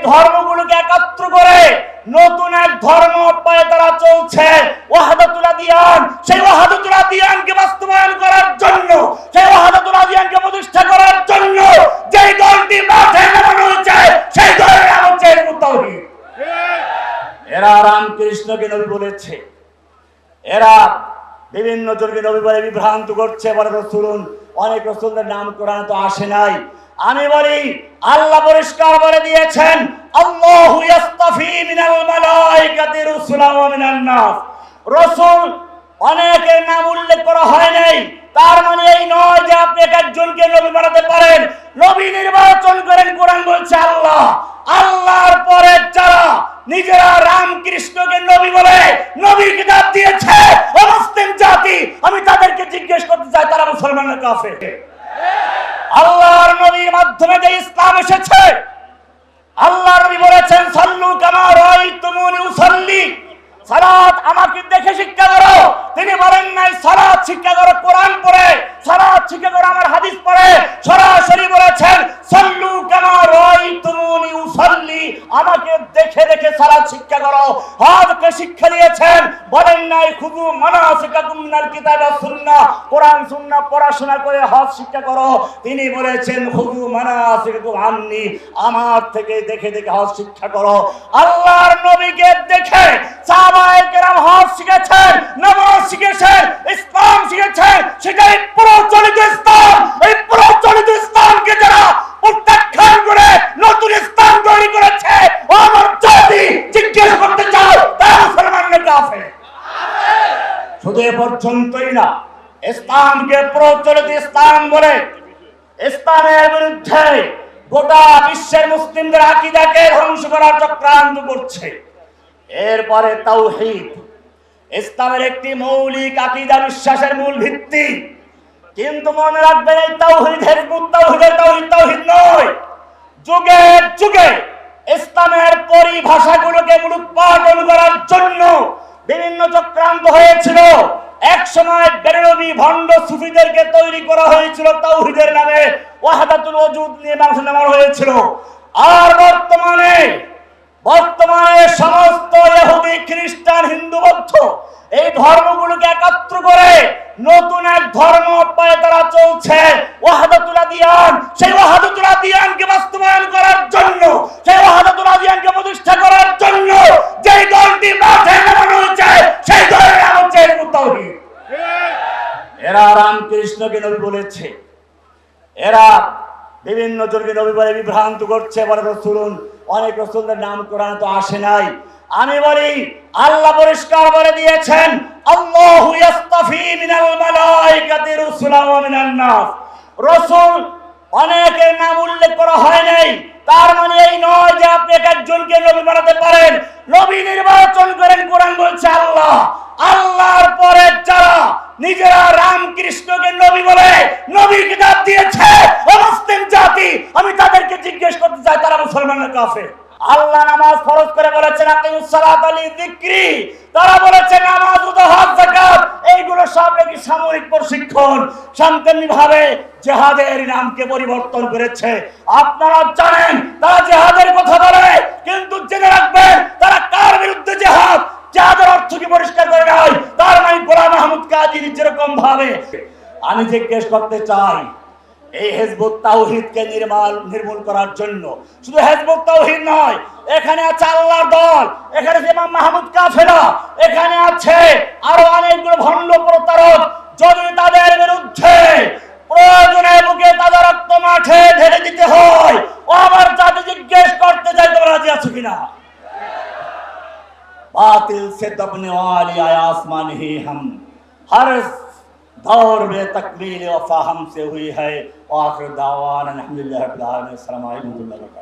ধর্মগুলোকে একত্র করে নতুন এক ধর্ম পায়ে তারা চলছে, ওয়াহদাতুল আদিয়ান। সেই ওয়াহদাতুল আদিয়ানকে বাস্তবায়ন করার জন্য, সেই ওয়াহদাতুল আদিয়ানকে প্রতিষ্ঠা করার জন্য যেই দলটি মাঠে নামানো হয়েছে, সেই দলের নাম হচ্ছে হিজবুত তাওহীদ। এরা রামকৃষ্ণকে নবী বলেছে, এরা বিভিন্ন জনকে নবী বলে বিভ্রান্ত করছে, বলে রাসূলুন। অনেক রাসূলদের নাম কোরআনে তো আসে নাই। আমি বলি, আল্লাহ পরিষ্কার বলে দিয়েছেন, আল্লাহু ইস্তাফি মিনাল মালাইকাতি রাসূলান ওয়া মিনান নাস। রাসূল অনেকের নাম উল্লেখ করা হয় নাই, তার মানে এই নয় যে আপনি একজনকে নবী বানাতে পারেন। নবী নির্বাচন করেন, কোরআন বলছে আল্লাহ। আল্লাহর পরে যারা নিজেরা রামকৃষ্ণকে নবী বলে নবীর কিতাব দিয়েছে ও মুসলিম জাতি, আমি তাদেরকে জিজ্ঞেস করতে চাই, তারা মুসলমান না কাফের? আল্লাহর নবীর মাধ্যমে যে ইসলাম এসেছে, আল্লাহর নবী বলেছেন, সাল্লু কামা রাআইতুমুনি উসাল্লি, সালাত আমাকে দেখে শিক্ষা করো। তিনি বলেন নাই সালাত শিক্ষা করো কোরআন পড়ে, সালাত শিক্ষা করো আমার হাদিস পড়ে। সরাসরি বলেছেন, সাল্লু কামা রাআইতুমুনি উসাল্লি, আমাকে দেখে দেখে সালাত শিক্ষা করো। হজকে শিক্ষা দিয়েছেন, বলেন নাই খুযু মানাসিকাকুম মিনাল কিতাব ওয়াস সুন্নাহ, কোরআন সুন্নাহ পড়াশোনা করে হজ শিক্ষা করো। তিনি বলেছেন, খুযু মানাসিকাকুম আন্নি, আমার থেকে দেখে দেখে হজ শিক্ষা করো। আল্লাহর নবীকে দেখে সাহাবায়ে কেরাম হজ শিখেছেন, নামাজ শিখেছেন, ইসলাম শিখেছেন। সেটাই প্রচলিত ইসলাম। এই প্রচলিত ইসলামকে যারা প্রত্যাখ্যান করে নতুন ইসলাম তৈরি করেছে, আমার জাতি জিজ্ঞেস করতে চাও, তারা মুসলমান না কাফের? শুধু এ পর্যন্তই না, ইসলামকে প্রচলিত ইসলাম বলে ইসলামের বিরুদ্ধে গোটা বিশ্বের মুসলিমদের আকীদাকে ধ্বংস করার চক্রান্ত করছে। এরপরে তাওহীদ, ইসলামের একটি মৌলিক আকীদা, বিশ্বাসের মূল ভিত্তি। কিন্তু মনে রাখবেন, এই তাওহীদ হিজবুত তাওহীদের তাওহীদ নয়। যুগে যুগে ইসলামের পরিভাষাগুলোকে মূলোৎপাটন করার জন্য বিভিন্ন চক্রান্ত হয়েছিল। এক সময় বেরলভী ভণ্ড সুফিদেরকে তৈরি করা হয়েছিল তাওহীদের নামে, ওয়াহদাতুল ওজুদ নিয়ে মানুষ নামানো হয়েছিল। আর বর্তমানে সমস্ত ইহুদি, খ্রিস্টান, হিন্দু, বৌদ্ধ এই ধর্মগুলোকে একত্র করে নতুন এক ধর্ম পায়ে তারা চলছে, ওয়াহদাতুল আদিয়ান। সেই ওয়াহদাতুল আদিয়ানকে বাস্তবায়ন করার জন্য, সেই ওয়াহদাতুল আদিয়ানকে প্রতিষ্ঠা করার জন্য যেই দলটি মাঠে নামানো হয়েছে, সেই দলের নাম হচ্ছে হিজবুত তাওহীদ। এরা রামকৃষ্ণকে নবী বলেছে, এরা বিভিন্ন জনকে নবী বলে বিভ্রান্ত করছে, বলে রাসূলুন। অনেক রাসূলদের নাম কোরআনে তো আসে নাই। আমি বলি, আল্লাহ পরিষ্কার বলে দিয়েছেন, আল্লাহু ইস্তাফি মিনাল মালাইকাতি রাসূলান ওয়া মিনান নাস। রাসূল অনেকের নাম উল্লেখ করা হয় নাই, তার মানে এই নয় যে আপনি একজনকে নবী বানাতে পারেন। নবী নির্বাচন করেন, কোরআন বলছে আল্লাহ। আল্লাহর পরে যারা নিজেরা রামকৃষ্ণকে নবী বলে নবীর কিতাব দিয়েছে ও মুসলিম জাতি, আমি তাদেরকে জিজ্ঞেস করতে চাই, তারা মুসলমান না কাফের? আল্লাহ নামাজ ফরজ করে বলেছেন, আকিমুস সালাতা লিযিকরি। তারা বলেছে নামাজ, রোজা, হজ, যাকাত এইগুলো সব নাকি সামরিক প্রশিক্ষণ। শান্তিনী ভাবে জিহাদের নামকে পরিবর্তন করেছে। আপনারা জানেন তারা জিহাদের কথা বলে, কিন্তু জেনে রাখবেন তারা কার বিরুদ্ধে জিহাদ, জিহাদের অর্থ কি পরিষ্কার করে নাই। তার মানে গোলাম মাহমুদ কাদির যেরকম ভাবে। আমি জিজ্ঞেস করতে চাই, এই হিজবুত তাওহীদকে নির্মূল করার জন্য শুধু হিজবুত তাওহীদ নয়, এখানে আছে আল্লাহর দল, এখানে আছে ইমাম মাহমুদ কাফেলা, এখানে আছে আরো অনেকগুলো ভণ্ড প্রতারক। যদি তাদের বিরুদ্ধে প্রয়োজনে বুকে তাদের রক্ত মাঠে ঢেলে দিতে হয়, ও আমার জাতি জিজ্ঞেস করতে চাই, তোমরা রাজি আছো কিনা? बातिल से दबने वाली आया आसमान ही हम, हर दौर में तकमील वफा हमसे हुई है। आखिर दावाना अल्हम्दुलिल्लाह रब्बिल आलमीन। अस्सलामु अलैकुम।